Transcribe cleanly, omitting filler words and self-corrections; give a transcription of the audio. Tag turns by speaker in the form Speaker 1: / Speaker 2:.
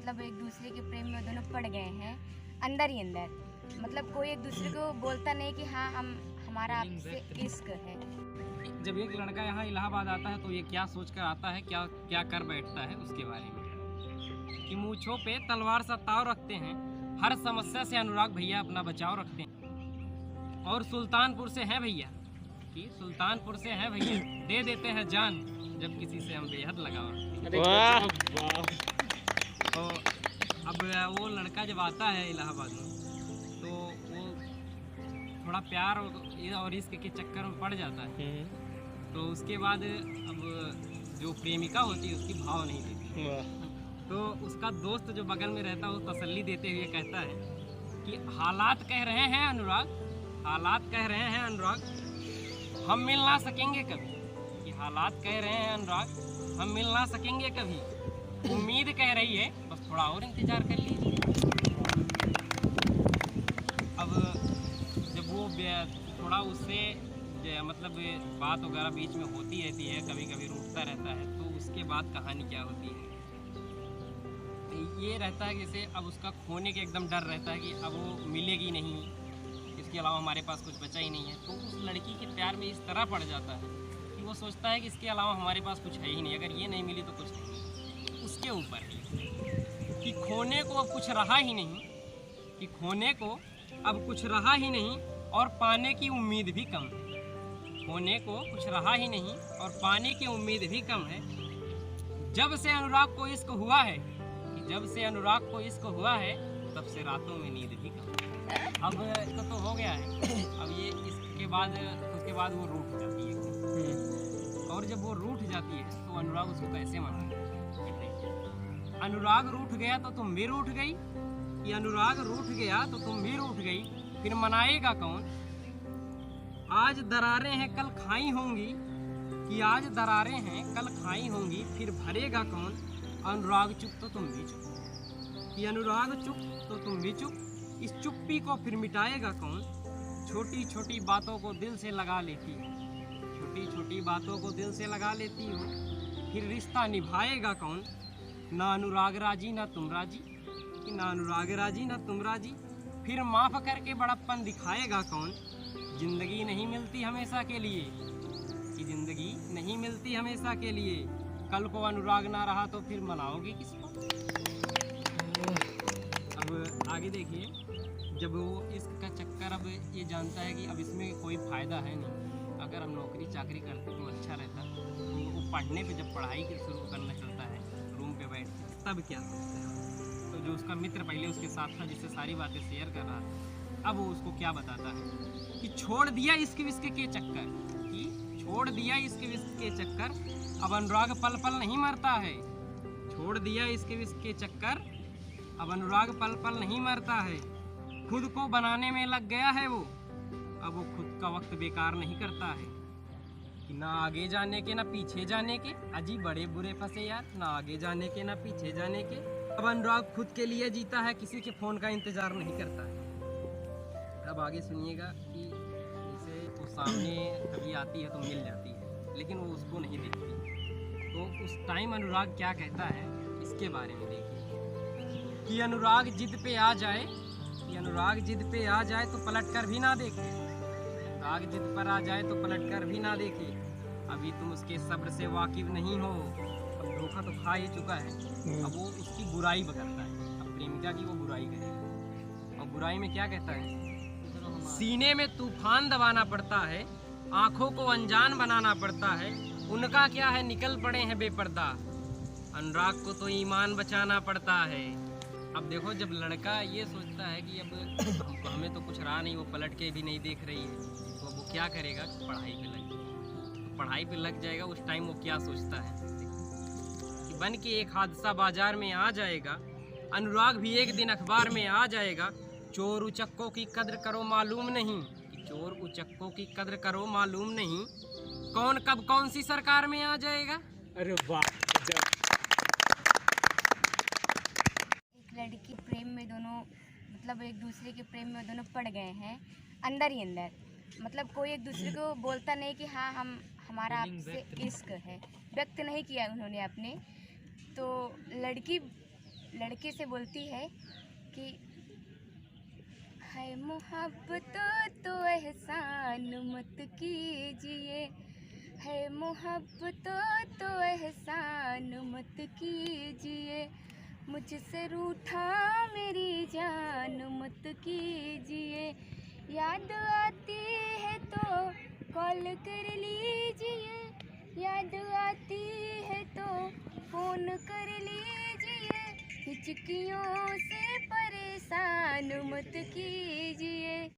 Speaker 1: मतलब एक दूसरे के प्रेम में दोनों पड़ गए हैं अंदर ही अंदर। मतलब कोई एक दूसरे को बोलता नहीं कि हाँ हमारा आपसे इश्क है।
Speaker 2: जब एक लड़का यहाँ इलाहाबाद आता है तो ये क्या सोच कर आता है, क्या क्या कर बैठता है उसके बारे में कि मूंछों पे तलवार सा ताव रखते हैं, हर समस्या से अनुराग भैया अपना बचाव रखते हैं। और सुल्तानपुर से हैं भैया, कि सुल्तानपुर से हैं भैया, दे देते हैं जान जब किसी से हम बेहद लगाव रखते हैं। तो अब वो लड़का जब आता है इलाहाबाद में तो वो थोड़ा प्यार और इश्क के चक्कर में पड़ जाता है। तो उसके बाद अब जो प्रेमिका होती है उसकी भाव नहीं देती, तो उसका दोस्त जो बगल में रहता है वो तसल्ली देते हुए कहता है कि हालात कह रहे हैं अनुराग, हालात कह रहे हैं अनुराग, हम मिल ना सकेंगे कभी। कि हालात कह रहे हैं अनुराग, हम मिल ना सकेंगे कभी, उम्मीद कह रही है बस थोड़ा और इंतजार कर लीजिए। अब जब वो थोड़ा उससे मतलब बात वगैरह बीच में होती रहती है, कभी कभी रूठता रहता है, तो उसके बाद कहानी क्या होती है ये रहता है कि जैसे अब उसका खोने के एकदम डर रहता है कि अब वो मिलेगी नहीं, इसके अलावा हमारे पास कुछ बचा ही नहीं है। तो उस लड़की के प्यार में इस तरह पड़ जाता है कि वो सोचता है कि इसके अलावा हमारे पास कुछ है ही नहीं, अगर ये नहीं मिली तो कुछ नहीं। उसके ऊपर ही कि खोने को अब कुछ रहा ही नहीं, कि खोने को अब कुछ रहा ही नहीं और पाने की उम्मीद भी कम है। खोने को कुछ रहा ही नहीं और पाने की उम्मीद भी कम है। जब से अनुराग को इश्क हुआ है, जब से अनुराग को इश्क हुआ है तब से रातों में नींद भी कम है। अब तो हो गया है, अब ये इसके बाद उसके बाद वो रूठ जाती है। और जब वो रूठ जाती है तो अनुराग उसको कैसे मनाए? अनुराग रूठ गया तो तुम भी रूठ गई, कि अनुराग रूठ गया तो तुम भी रूठ गई, फिर मनाएगा कौन? आज दरारें हैं कल खाई होंगी, कि आज दरारें हैं कल खाई होंगी, फिर भरेगा कौन? अनुराग चुप तो तुम भी चुप, कि अनुराग चुप तो तुम भी चुप, इस चुप्पी को फिर मिटाएगा कौन? छोटी छोटी बातों को दिल से लगा लेती हो, छोटी छोटी बातों को दिल से लगा लेती हो, फिर रिश्ता निभाएगा कौन? ना अनुराग राजी ना तुम राजी, कि ना अनुराग राजी ना तुम राजी, फिर माफ़ करके बड़प्पन दिखाएगा कौन? जिंदगी नहीं मिलती हमेशा के लिए, कि जिंदगी नहीं मिलती हमेशा के लिए, कल को अनुराग ना रहा तो फिर मनाओगे किसको? अब आगे देखिए, जब वो इश्क का चक्कर अब ये जानता है कि अब इसमें कोई फ़ायदा है नहीं, अगर हम नौकरी चाकरी करते तो अच्छा रहता, तो वो पढ़ने पे जब पढ़ाई की शुरू करना चलता है रूम पे बैठ के, तब क्या सोचता है? तो जो उसका मित्र पहले उसके साथ था जिससे सारी बातें शेयर कर रहा था, अब वो उसको क्या बताता है कि छोड़ दिया इश्क विश्क के चक्कर, कि छोड़ दिया इश्क विश्क के चक्कर, अब अनुराग पल पल नहीं मरता है। छोड़ दिया इश्क विश्क के चक्कर, अब अनुराग पल पल नहीं मरता है। खुद को बनाने में लग गया है वो, अब वो खुद का वक्त बेकार नहीं करता है। कि ना आगे जाने के ना पीछे जाने के, अजी बड़े बुरे फंसे यार, ना आगे जाने के ना पीछे जाने के। अब अनुराग खुद के लिए जीता है, किसी के फ़ोन का इंतज़ार नहीं करता है। अब आगे सुनिएगा कि जैसे वो सामने कभी आती है तो मिल जाती है, लेकिन वो उसको नहीं देखती, तो उस टाइम अनुराग क्या कहता है इसके बारे में देखिए। कि अनुराग जिद पे आ जाए, कि अनुराग जिद पे आ जाए तो पलट कर भी ना देखे, अनुराग जिद पर आ जाए तो पलट कर भी ना देखे, अभी तुम उसके सब्र से वाकिफ नहीं हो, अब धोखा तो खा ही चुका है, अब वो उसकी बुराई करता है, अब प्रेमिका की वो बुराई करेगा। और बुराई में क्या कहता है? सीने में तूफान दबाना पड़ता है, आंखों को अनजान बनाना पड़ता है, उनका क्या है निकल पड़े हैं बेपर्दा, अनुराग को तो ईमान बचाना पड़ता है। अब देखो, जब लड़का ये सोचता है कि अब हमें तो कुछ रहा नहीं, वो पलट के भी नहीं देख रही है, तो अब वो क्या करेगा? पढ़ाई पे लग जाएगा। तो पढ़ाई पे लग जाएगा, उस टाइम वो क्या सोचता है कि बन के एक हादसा बाजार में आ जाएगा, अनुराग भी एक दिन अखबार में आ जाएगा, चोर उचक्कों की कद्र करो मालूम नहीं, कि चोर उचक्कों की कद्र करो मालूम नहीं, कौन कब कौन सी सरकार में आ जाएगा। अरे वाह!
Speaker 1: एक लड़की प्रेम में दोनों, मतलब एक दूसरे के प्रेम में दोनों पड़ गए हैं अंदर ही अंदर। मतलब कोई एक दूसरे को बोलता नहीं कि हाँ हमारा आपसे इश्क है, व्यक्त नहीं किया उन्होंने अपने। तो लड़की लड़के से बोलती है कि है मोहब्बत तो एहसान मत कीजिए, है मोहब्बत तो एहसान मत कीजिए, मुझसे रूठा मेरी जान मत कीजिए, याद आती है तो कॉल कर लीजिए, याद आती है तो फ़ोन कर लीजिए, हिचकियों से परेशान मत कीजिए।